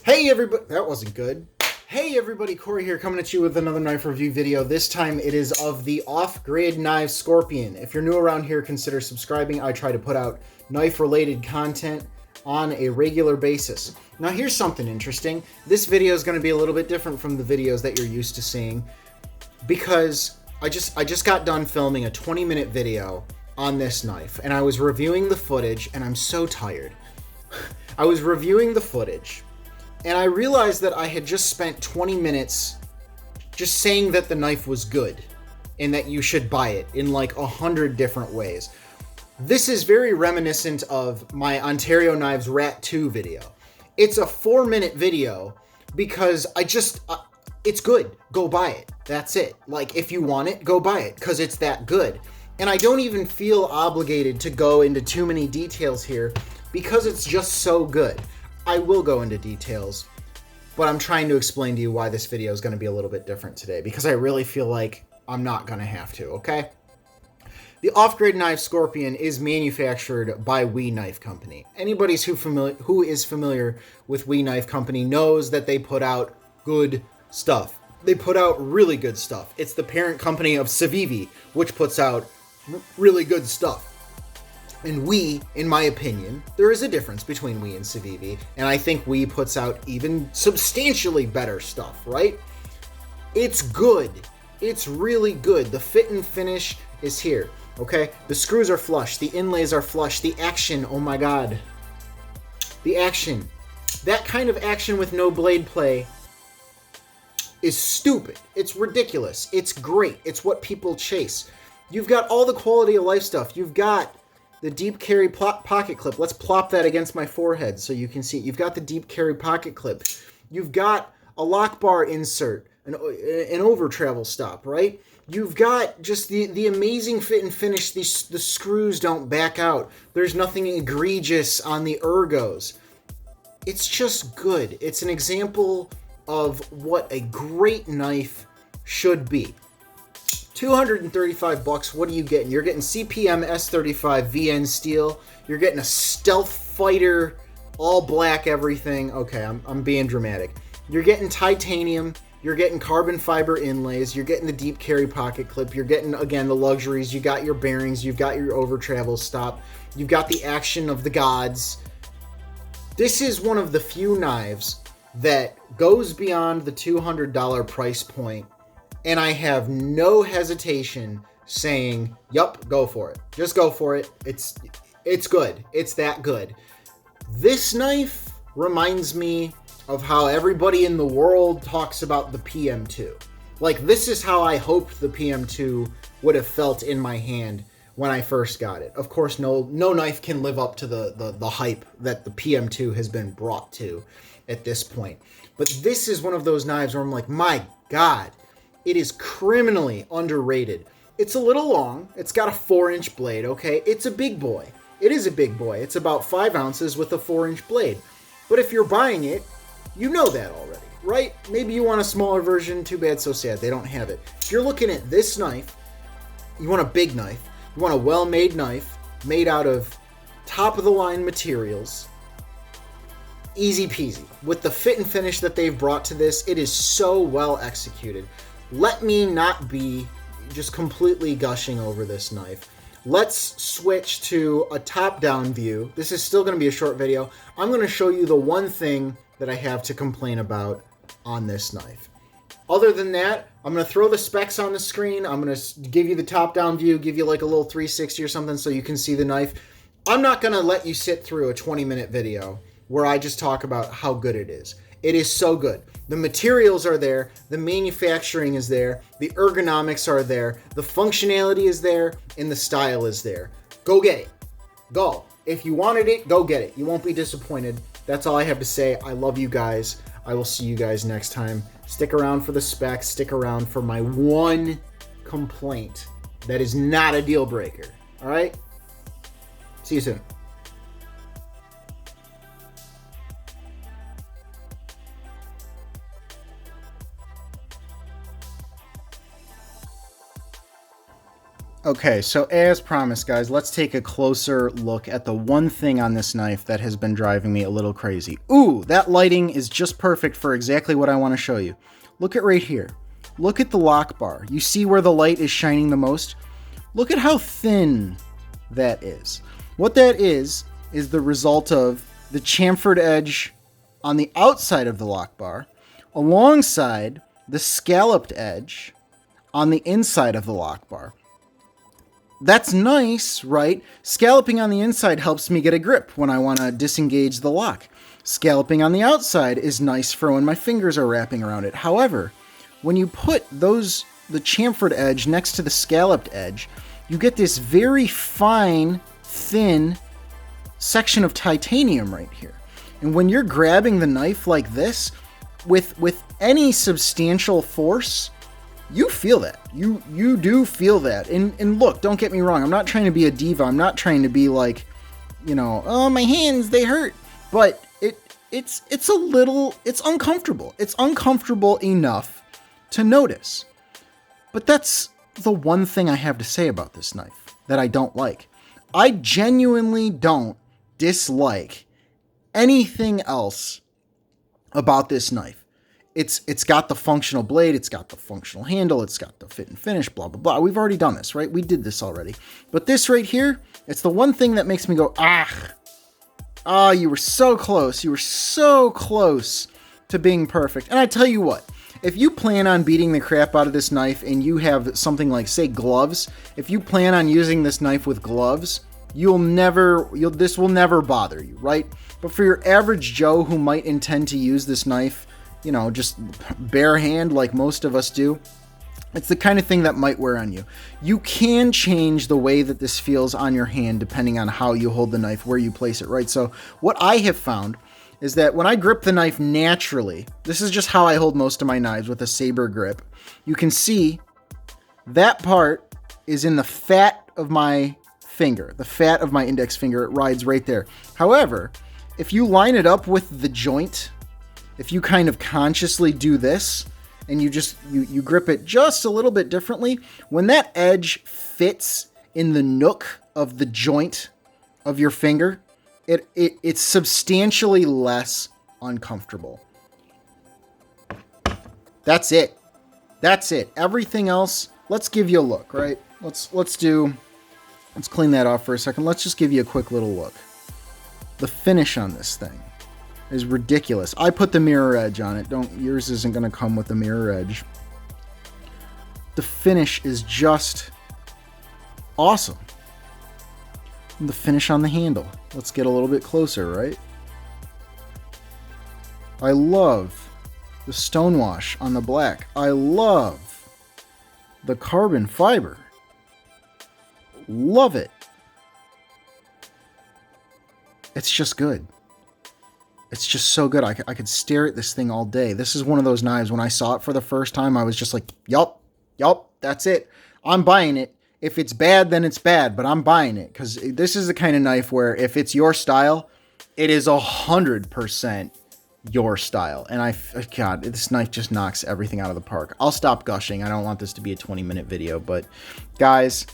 Hey everybody, that wasn't good. Hey everybody, Corey here coming at you with another knife review video. This time it is of the Off-Grid Knives Scorpion. If you're new around here, consider subscribing. I try to put out knife-related content on a regular basis. Now here's something interesting. This video is going to be a little bit different from the videos that you're used to seeing because I just got done filming a 20-minute video on this knife and I was reviewing the footage and I'm so tired. I was reviewing the footage and I realized that I had just spent 20 minutes just saying that the knife was good and that you should buy it in like 100 different ways. This is very reminiscent of my Ontario Knives Rat 2 video. It's a 4-minute video because it's good. Go buy it. That's it. Like, if you want it, go buy it because it's that good. And I don't even feel obligated to go into too many details here because it's just so good. I will go into details, but I'm trying to explain to you why this video is going to be a little bit different today because I really feel like I'm not going to have to, okay? The Off-Grid Knives Scorpion is manufactured by We Knife Company. Anybody who is familiar with We Knife Company knows that they put out good stuff. They put out really good stuff. It's the parent company of Civivi, which puts out really good stuff. And We, in my opinion, there is a difference between We and Civivi, and I think We puts out even substantially better stuff, right? It's good. It's really good. The fit and finish is here, okay? The screws are flush. The inlays are flush. The action, oh my god. The action. That kind of action with no blade play is stupid. It's ridiculous. It's great. It's what people chase. You've got all the quality of life stuff. You've got the deep carry pocket clip. Let's plop that against my forehead so you can see. You've got the deep carry pocket clip. You've got a lock bar insert, an over travel stop, right? You've got just the amazing fit and finish. The screws don't back out. There's nothing egregious on the ergos. It's just good. It's an example of what a great knife should be. $235, what are you getting? You're getting CPM S35 VN steel. You're getting a Stealth Fighter, all black everything. Okay, I'm being dramatic. You're getting titanium. You're getting carbon fiber inlays. You're getting the deep carry pocket clip. You're getting, again, the luxuries. You got your bearings. You've got your over travel stop. You've got the action of the gods. This is one of the few knives that goes beyond the $200 price point. And I have no hesitation saying, yup, go for it. Just go for it. It's good. It's that good. This knife reminds me of how everybody in the world talks about the PM2. Like, this is how I hoped the PM2 would have felt in my hand when I first got it. Of course, no knife can live up to the hype that the PM2 has been brought to at this point. But this is one of those knives where I'm like, my God, it is criminally underrated. It's a little long. It's got a 4-inch blade, okay? It's a big boy. It is a big boy. It's about 5 ounces with a 4-inch blade. But if you're buying it, you know that already, right? Maybe you want a smaller version. Too bad, so sad. They don't have it. If you're looking at this knife, you want a big knife. You want a well-made knife made out of top-of-the-line materials. Easy peasy. With the fit and finish that they've brought to this, it is so well executed. Let me not be just completely gushing over this knife. Let's switch to a top-down view. This is still going to be a short video. I'm going to show you the one thing that I have to complain about on this knife. Other than that, I'm going to throw the specs on the screen. I'm going to give you the top-down view, give you like a little 360 or something so you can see the knife. I'm not going to let you sit through a 20-minute video where I just talk about how good it is. It is so good. The materials are there, the manufacturing is there, the ergonomics are there, the functionality is there, and the style is there. Go get it. Go. If you wanted it, go get it. You won't be disappointed. That's all I have to say. I love you guys. I will see you guys next time. Stick around for the specs. Stick around for my one complaint that is not a deal breaker. All right? See you soon. Okay, so as promised, guys, let's take a closer look at the one thing on this knife that has been driving me a little crazy. Ooh, that lighting is just perfect for exactly what I want to show you. Look at right here. Look at the lock bar. You see where the light is shining the most? Look at how thin that is. What that is the result of the chamfered edge on the outside of the lock bar alongside the scalloped edge on the inside of the lock bar. That's nice, right? Scalloping on the inside helps me get a grip when I want to disengage the lock. Scalloping on the outside is nice for when my fingers are wrapping around it. However, when you put the chamfered edge next to the scalloped edge, you get this very fine, thin section of titanium right here. And when you're grabbing the knife like this, with any substantial force, you feel that. You do feel that. And look, don't get me wrong. I'm not trying to be a diva. I'm not trying to be like, oh, my hands, they hurt. But it's uncomfortable. It's uncomfortable enough to notice. But that's the one thing I have to say about this knife that I don't like. I genuinely don't dislike anything else about this knife. It's got the functional blade, it's got the functional handle, it's got the fit and finish, blah, blah, blah. We've already done this, right? We did this already. But this right here, it's the one thing that makes me go, you were so close. You were so close to being perfect. And I tell you what, if you plan on beating the crap out of this knife and you have something like, say, gloves, if you plan on using this knife with gloves, this will never bother you, right? But for your average Joe who might intend to use this knife, just bare hand like most of us do, it's the kind of thing that might wear on you. You can change the way that this feels on your hand depending on how you hold the knife, where you place it, right? So what I have found is that when I grip the knife naturally, this is just how I hold most of my knives with a saber grip. You can see that part is in the fat of my finger, the fat of my index finger. It rides right there. However, if you line it up with the joint, if you kind of consciously do this and you grip it just a little bit differently, when that edge fits in the nook of the joint of your finger, it's substantially less uncomfortable. That's it. Everything else, let's give you a look, right? Let's clean that off for a second. Let's just give you a quick little look. The finish on this thing is ridiculous. I put the mirror edge on it. Yours isn't going to come with the mirror edge. The finish is just awesome. And the finish on the handle. Let's get a little bit closer, right? I love the stonewash on the black. I love the carbon fiber. Love it. It's just good. It's just so good. I could stare at this thing all day. This is one of those knives, when I saw it for the first time, I was just like, yup, that's it. I'm buying it. If it's bad, then it's bad, but I'm buying it. Because this is the kind of knife where if it's your style, it is 100% your style. And God, this knife just knocks everything out of the park. I'll stop gushing. I don't want this to be a 20-minute video, but guys,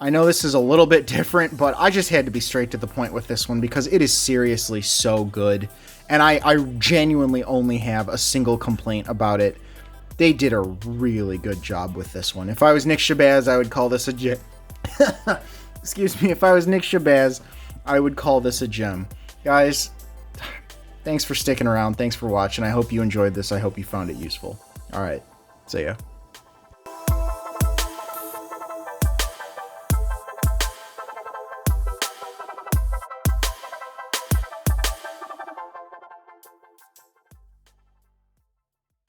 I know this is a little bit different, but I just had to be straight to the point with this one because it is seriously so good. And I genuinely only have a single complaint about it. They did a really good job with this one. If I was Nick Shabazz, I would call this a gem. Excuse me. If I was Nick Shabazz, I would call this a gem. Guys, thanks for sticking around. Thanks for watching. I hope you enjoyed this. I hope you found it useful. All right. See ya.